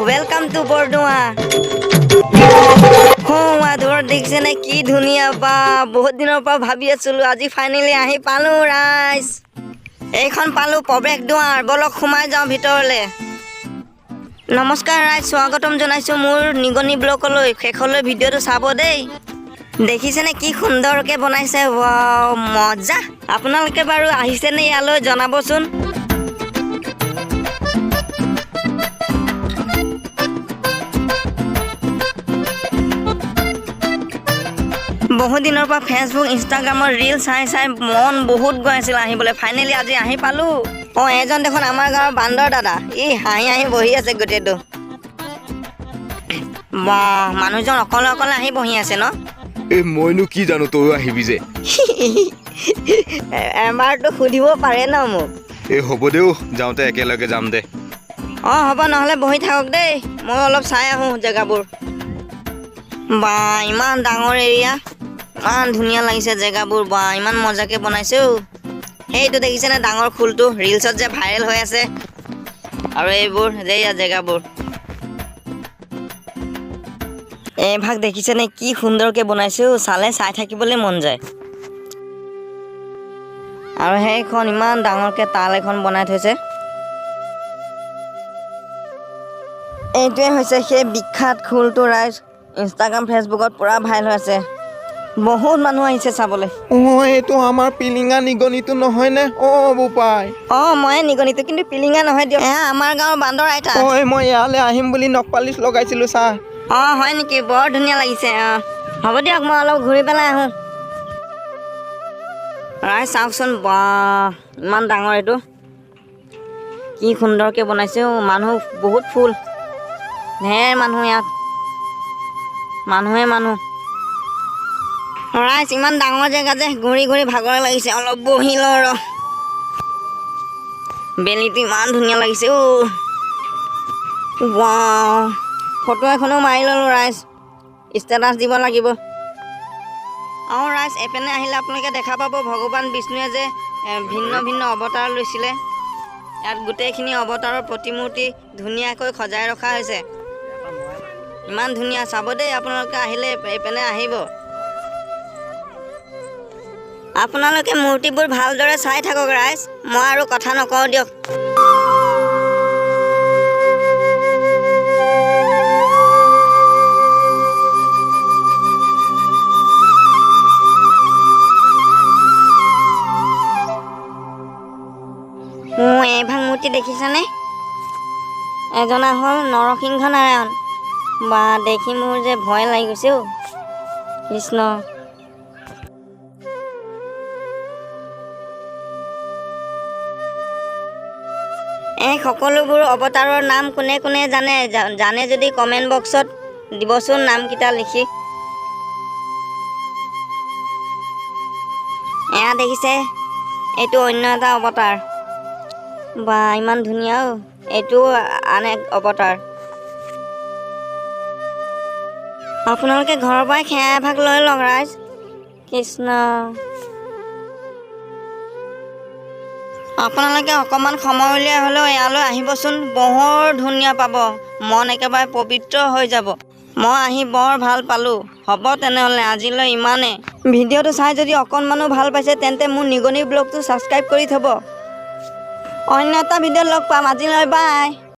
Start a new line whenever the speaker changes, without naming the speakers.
Welcome to Bordowa. দূৰত দেখিছে নে কি ধুনীয়া বা বহুত দিনৰ পৰা ভাবি আছিলো আজি ফাইনেলি আহি পালো ৰাইজ। এইখন পালো প্ৰৱেশ দুৱাৰ, বলক সোমাই যাওঁ ভিতৰলে। নমস্কাৰ ৰাইজ, স্বাগতম জনাইছো মোৰ নিগনি ব্লকলৈ। শেষলৈ ভিডিঅ'টো চাব দেই। দেখিছেনে কি সুন্দৰকে বনাইছে, ৱাও মজা। আপোনালোকে বাৰু আহিছেনে ইয়ালৈ জনাবচোন। বহুত দিনৰ পৰা ফেচবুক ইনষ্টাগ্ৰামৰ ৰিল চাই মন বহুত গৈ আছিল আহিবলৈ। ফাইনেলি আজি আহি পালো। এজন দেখোন আমাৰ গাঁৱৰ বান্দৰ দাদা, ই হাঁহি বহি আছে গোটেইটো। মানুহজন অকলে অকলে আহি বহি আছে ন।
মইনো কি জানো তইও আহিবি যে।
এবাৰতো সুধিব পাৰে ন মোক।
হ'ব দেও, যাওঁতে একেলগে যাম দে।
হ'ব, নহ'লে বহি থাকক দেই, মই অলপ চাই আহোঁ জেগাবোৰ। ইমান ডাঙৰ এৰিয়া, ইমান ধুনীয়া লাগিছে জেগাবোৰ। ইমান মজাকে বনাইছে। সেইটো দেখিছেনে ডাঙৰ খোলটো, ৰিলছত যে ভাইৰেল হৈ আছে। আৰু এইবোৰ জেগাবোৰ এইভাগ দেখিছেনে কি সুন্দৰকে বনাইছে। চালে চাই থাকিবলৈ মন যায়। আৰু সেইখন ইমান ডাঙৰকে তাল এখন বনাই থৈছে। এইটোৱে হৈছে সেই বিখ্যাত খোলটো ৰাইজ। ইনষ্টাগ্ৰাম ফেচবুকত পুৰা ভাইৰেল হৈ আছে। বহুত মানুহ আহিছে চাবলৈ।
এইটো আমাৰ পিলিঙা নিগনিটো নহয়নে? বোপাই
ময়ে নিগনিটো, কিন্তু পিলিঙা নহয় দিয়ক। আমাৰ গাঁৱৰ বান্দৰ আইতা।
মই ইয়ালৈ আহিম বুলি নখপালিচ লগাইছিলো চা।
হয় নেকি? বৰ ধুনীয়া লাগিছে। হ'ব দিয়ক, মই অলপ ঘূৰি পেলাই আহোঁ। ৰাইজ চাওকচোন, ইমান ডাঙৰ এইটো, কি সুন্দৰকে বনাইছে। মানুহ বহুত ফুল, ঢেৰ মানুহ ইয়াত, মানুহে মানুহ। ৰাইজ ইমান ডাঙৰ জেগা যে ঘূৰি ঘূৰি ভাগৰ লাগিছে, অলপ বহি লওঁ ৰ। বেলিটো ইমান ধুনীয়া লাগিছে। ফটো এখনো মাৰি ল'লোঁ ৰাইজ, ষ্টেটাছ দিব লাগিব। ৰাইজ এপিনে আহিলে আপোনালোকে দেখা পাব ভগৱান বিষ্ণুৱে যে ভিন্ন ভিন্ন অৱতাৰ লৈছিলে। ইয়াত গোটেইখিনি অৱতাৰৰ প্ৰতিমূৰ্তি ধুনীয়াকৈ সজাই ৰখা হৈছে। ইমান ধুনীয়া, চাব দেই আপোনালোকে আহিলে এইপিনে আহিব। আপোনালোকে মূৰ্তিবোৰ ভালদৰে চাই থাকক ৰাইজ, মই আৰু কথা নকওঁ দিয়ক। এইভাগ মূৰ্তি দেখিছেনে? এজনা হ'ল নৰসিংহ নাৰায়ণ। দেখি মোৰ যে ভয় লাগি গৈছে। কৃষ্ণ, এই সকলোবোৰ অৱতাৰৰ নাম কোনে কোনে জানে যদি কমেণ্ট বক্সত দিবচোন নামকেইটা লিখি। এয়া দেখিছে, এইটো অন্য এটা অৱতাৰ। ইমান ধুনীয়া। এইটো আন এক অৱতাৰ। আপোনালোকে ঘৰৰ পৰাই সেয়া এভাগ লৈ লওক ৰাইজ। কৃষ্ণ, আপোনালোকে অকণমান সময় উলিয়াই হ'লেও ইয়ালৈ আহিবচোন, বৰ ধুনীয়া পাব, মন একেবাৰে পবিত্ৰ হৈ যাব। মই আহি বৰ ভাল পালোঁ। হ'ব তেনেহ'লে আজিলৈ ইমানে। ভিডিঅ'টো চাই যদি অকণমানো ভাল পাইছে তেন্তে মোৰ নিগনি ব্লগটো ছাবস্ক্ৰাইব কৰি থ'ব। অন্য এটা ভিডিঅ'ত লগ পাম। আজিলৈ বাই।